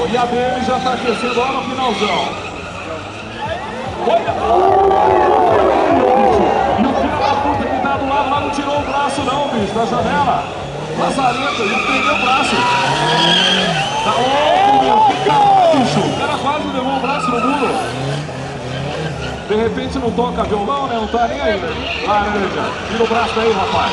final. E a BM já tá aquecendo lá no finalzão. Olha! E o filho da puta que tá do lado lá não tirou o braço não, bicho, da janela. Lazarento, já prendeu o braço. Tá louco, meu. Que cara, bicho. O cara quase levou o braço no muro. De repente não toca violão, né? Não tá nem aí. Laranja. Tira o braço daí, rapaz.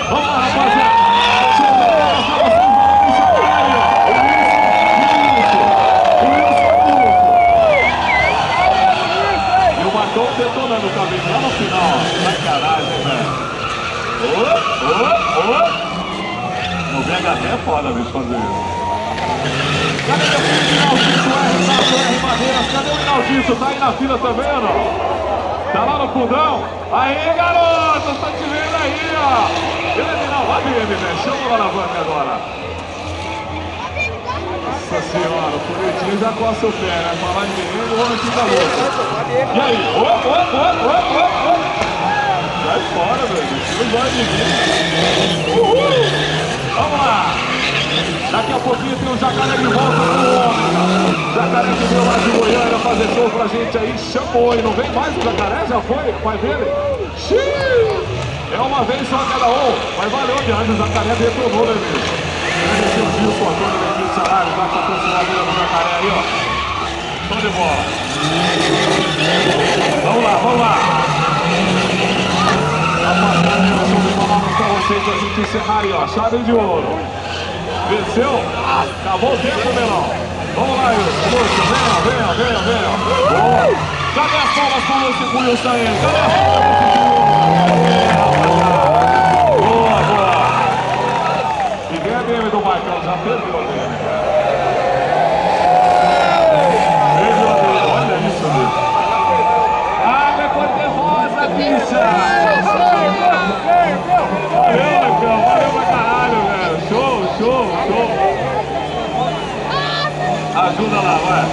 Vamos lá, rapaziada. E o Marcão detonando o cabelo lá no final. Sacanagem, velho. No VHD é foda, bicho, fazer isso. Cadê meu filho Naldito R Madeiras? Cadê o Naldito? Tá aí na fila também ou não? Tá lá no fundão? Aí, garoto, tô te vendo aí, ó. Ele não, vai ver, velho. Chama o alavanca agora. Nossa senhora, o Foguetinho já coça o pé, né? Falar de menino, o homem fica louco. E aí? Sai fora, velho. Não vai de mim. Uhul! Vamos lá. Daqui a pouquinho tem o Jacaré de volta com o homem. Jacaré que veio lá de Goiânia fazer show pra gente aí. Chamou e não vem mais o Jacaré? Já foi? Pai dele? Xiii! É uma vez só cada um. Mas valeu, viagem. O Jacaré detonou, né, mesmo? Agradecer o Gil, por todo o equipe de salário. Vai patrocinar do Jacaré aí, ó. Show de bola. Vamos lá. Rapaziada, eu sou de palavras pra vocês pra gente encerrar aí, ó. Chave de ouro. Venceu? Acabou o tempo, Melão. Vamos lá, Lúcio. Venha. Boa. Cadê as palmas pra Lúcio Wilson aí? Cadê as palmas pra Lúcio Wilson? Boa. E vem a DM do Marcão. Já perdeu a DM, cara. Perdeu a DM. Olha isso, bicho. Água cor-de-rosa, bicha. Valeu, Marcão. Valeu pra caralho, velho. Show. Ajuda lá, vai.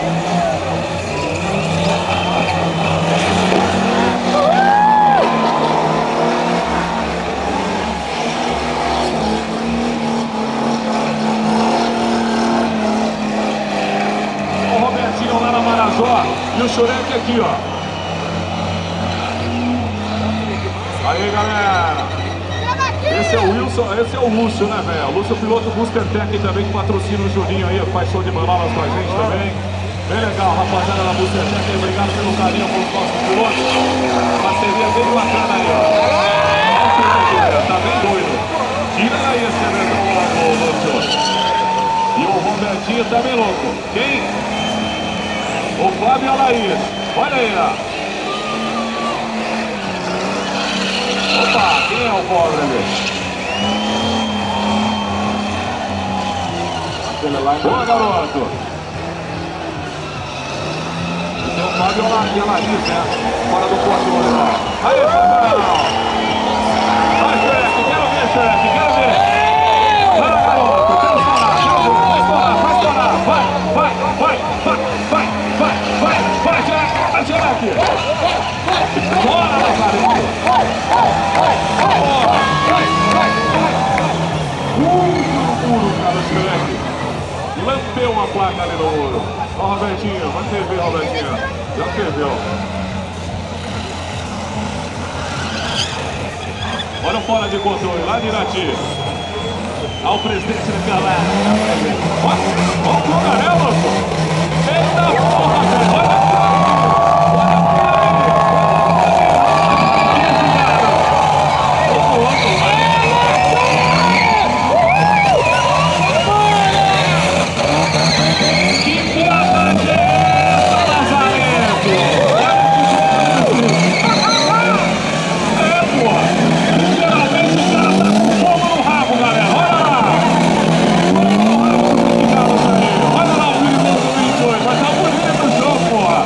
O Robertinho lá na Marajó e o Churek aqui, ó. Aí, galera. Esse é o Wilson, esse é o Lúcio, né, velho? O Lúcio é o piloto Buskertec também, que patrocina o Juninho aí, faz show de manalas com a gente também. Bem legal, rapaziada da Buskertec, obrigado pelo carinho com os nossos pilotos. Parceria bem bacana aí, ó. Tá bem doido. Tira aí esse evento louco, Lúcio. E o Robertinho tá bem louco. Quem? O Fábio e a Laís. Olha aí, ó. Opa, quem é o pobre ali? Boa, garoto! Tem o Fábio e a Laís, né? Fora do controle lá. Aí, Fábio! Vai, Shrek, quero ver, Shrek, Vai, garoto, quero estourar, vai, Shrek! Bora, Lazarento! Muro, cara, Shrek. Lampeu uma placa ali no muro. Ó, Robertinho, vai TV, Robertinho. Já perdeu. Olha o fora de controle, lá de Irati. Ao presidente da galera. Olha o Cogaré, moço. Eita porra, velho. Olha lá o perigoso 28, mas tá bonito o jogo, porra.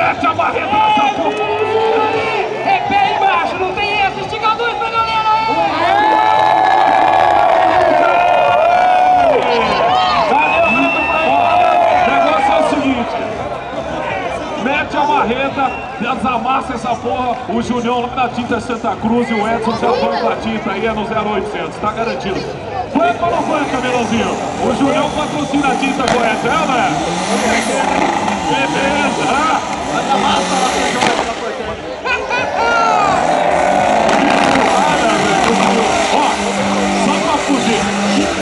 Mete a barreta nessa porra. É pé embaixo, não tem essa. Estica a luz pra galera. O negócio é o seguinte. Mete a marreta, desamassa essa porra. O Julião lá na tinta Santa Cruz e o Edson já banca a tinta aí, é no 0800, tá garantido. Banca ou não banca, Melãozinho? O Julião patrocina a tinta correta, é ou não é? Beleza! Ó, só pra fugir,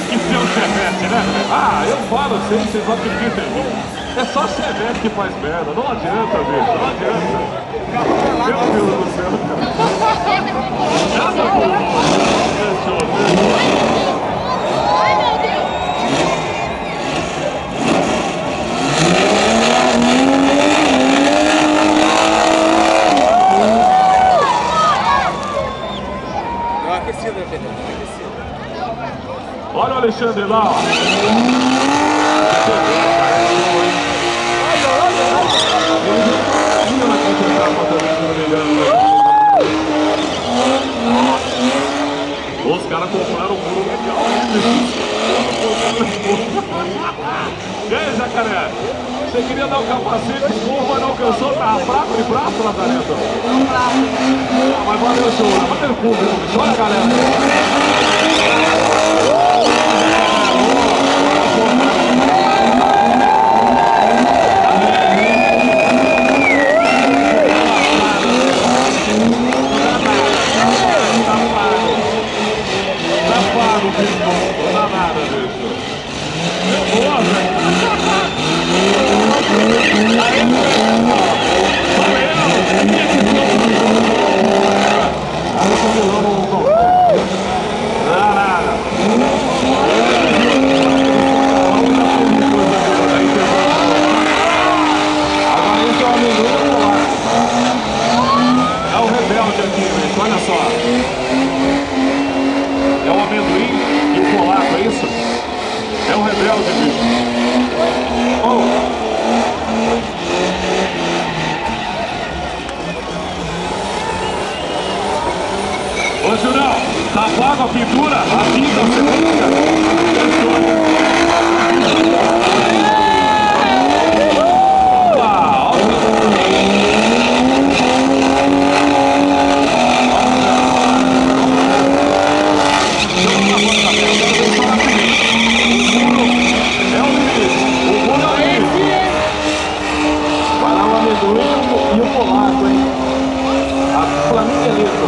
que ser um chevette, né? Ah, eu falo sempre, vocês acreditam em mim. É só chevette que faz merda, não adianta, bicho, não adianta. Meu Deus do céu, cara. Nada com Ai, meu Deus! Deu aquecida, filho. Aquecida. Olha o Alexandre lá, ó. Os caras compraram um muro legal. E aí, Jacaré? Você queria dar o capacete, o povo, mas não alcançou? Tá fraco de braço, Lazareto? Ah, mas valeu o show, valeu o público, bicho. Olha, galera. Olha só, é o amendoim e o polaco, é isso? É o rebelde, bicho. Oh. Ô, Julião, tá pago a pintura? A tinta, você fica? E o polaco, hein? A Flamenguelito.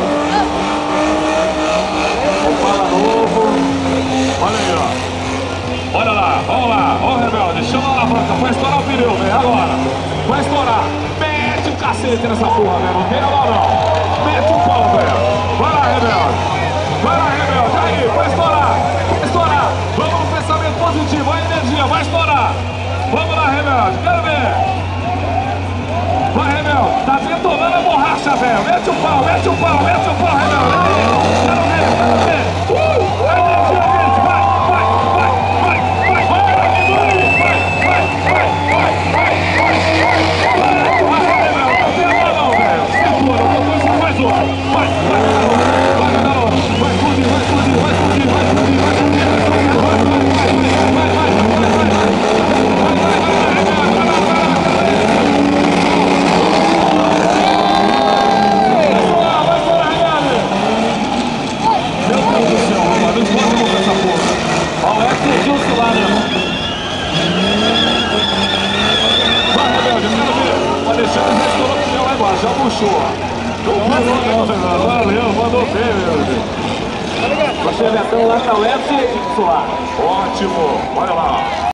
Opala novo. Olha aí, ó. Olha lá, vamos lá. Ó o rebelde, chama a alavanca. Vai estourar o pneu, velho. Agora. Vai estourar. Mete o cacete nessa porra, velho. Não tem a mão, não. Mete o pau, velho. Vai lá, rebelde. Vai lá, rebelde. Aí, vai estourar. Vai estourar. Vamos no pensamento positivo. A energia vai estourar. Vamos lá, rebelde. Quero ver. Vai, rebelde. Tá detonando a borracha, velho. Mete o pau, mete o pau, mete o pau, rebelde. Quero ver, quero ver. A energia, gente. Vai, vai, vai, vai, vai, vai, vai, já puxou. Valeu, mandou bem, meu Deus. O chevetão lá tá o Edson lá. Ótimo, olha lá.